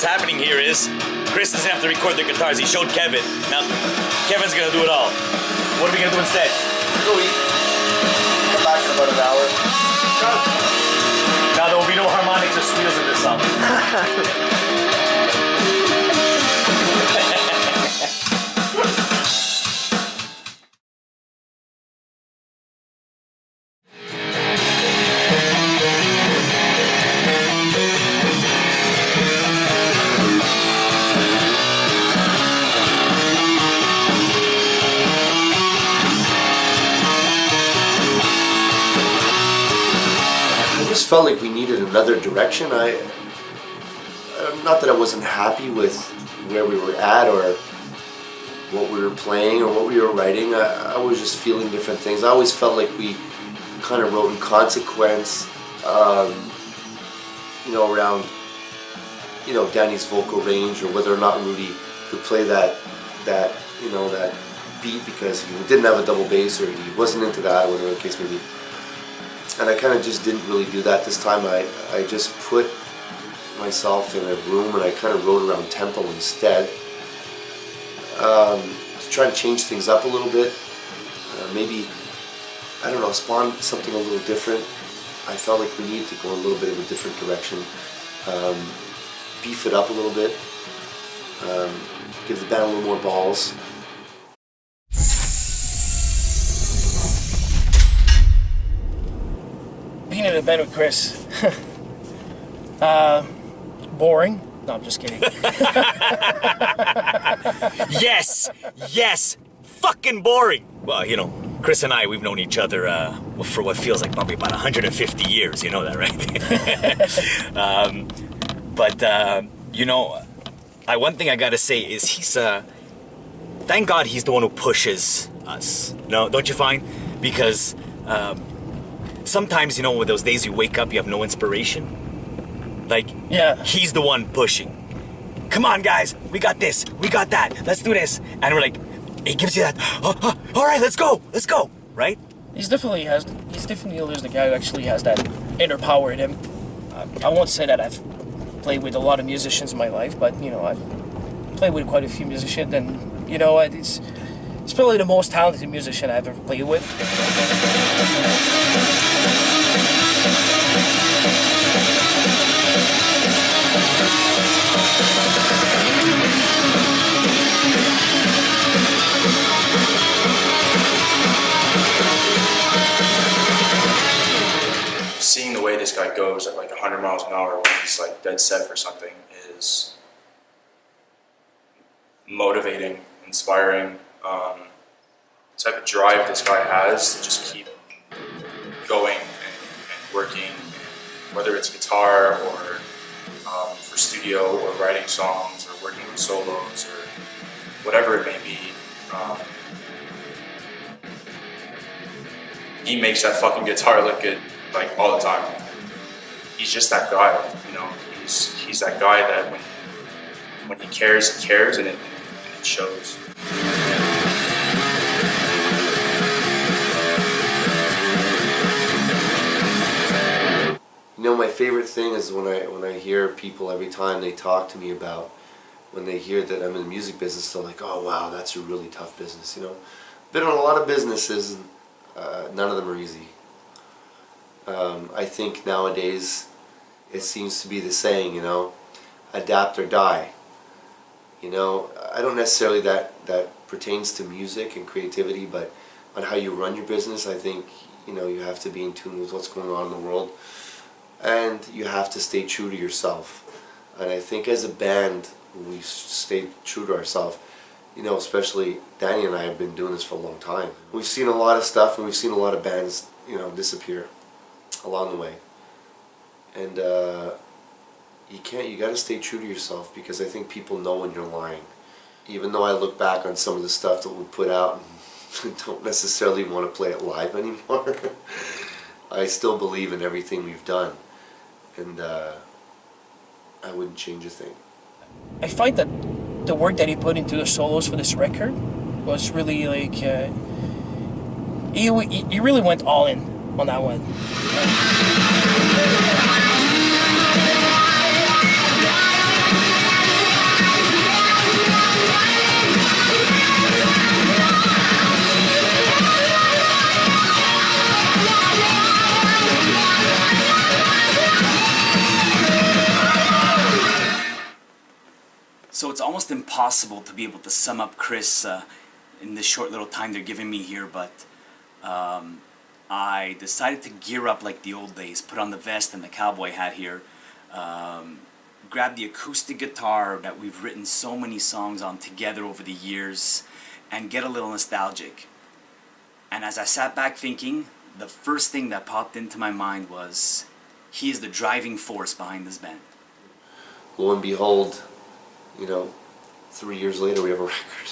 what's happening here is Chris doesn't have to record the guitars. He showed Kevin. Now Kevin's gonna do it all. What are we gonna do instead? Go eat. Come back in about an hour. Now there will be no harmonics or squeals in this song. Felt like we needed another direction. Not that I wasn't happy with where we were at or what we were playing or what we were writing. I was just feeling different things. I always felt like we kind of wrote in consequence, around, Danny's vocal range, or whether or not Rudy could play that beat because he didn't have a double bass or he wasn't into that, or whatever the case may be. And I kind of just didn't really do that this time. I just put myself in a room and I kind of wrote around tempo instead, to try to change things up a little bit. Maybe, I don't know, spawn something a little different. I felt like we needed to go a little bit of a different direction, beef it up a little bit, give the band a little more balls. Being in a band with Chris, boring. No, I'm just kidding. Yes, fucking boring. Well, Chris and I, we've known each other for what feels like probably about 150 years. You know that, right? One thing I gotta say is he's, thank God he's the one who pushes us. No, don't you find? Because sometimes, with those days you wake up, you have no inspiration. He's the one pushing. Come on, guys, we got this, we got that, let's do this. And we're like, he gives you that, all right, let's go, right? He's definitely the guy who actually has that inner power in him. I won't say that I've played with a lot of musicians in my life, but, I've played with quite a few musicians, and, it's probably the most talented musician I've ever played with. Seeing the way this guy goes at like 100 miles an hour when he's like dead set for something is motivating, inspiring. The type of drive this guy has to just keep going and working, whether it's guitar or for studio or writing songs or working with solos or whatever it may be. He makes that fucking guitar look good like all the time. He's just that guy, He's that guy that when he cares, and it shows. My favorite thing is when I hear people every time they talk to me about when they hear that I'm in the music business, they're like, "Oh wow, that's a really tough business." Been on a lot of businesses, and none of them are easy. I think nowadays it seems to be the saying, adapt or die. I don't necessarily that pertains to music and creativity, but on how you run your business, I think you have to be in tune with what's going on in the world. And you have to stay true to yourself. And I think as a band, we stayed true to ourselves. Especially Danny and I have been doing this for a long time. We've seen a lot of stuff, and we've seen a lot of bands, disappear along the way. And you got to stay true to yourself, because I think people know when you're lying. Even though I look back on some of the stuff that we put out and don't necessarily want to play it live anymore, I still believe in everything we've done. And I wouldn't change a thing. I find that the work that he put into the solos for this record was really like, he really went all in on that one. almost impossible to be able to sum up Chris in this short little time they're giving me here, but I decided to gear up like the old days, put on the vest and the cowboy hat here, grab the acoustic guitar that we've written so many songs on together over the years, and get a little nostalgic. And as I sat back thinking, the first thing that popped into my mind was, he is the driving force behind this band. Lo and behold, 3 years later we have a record.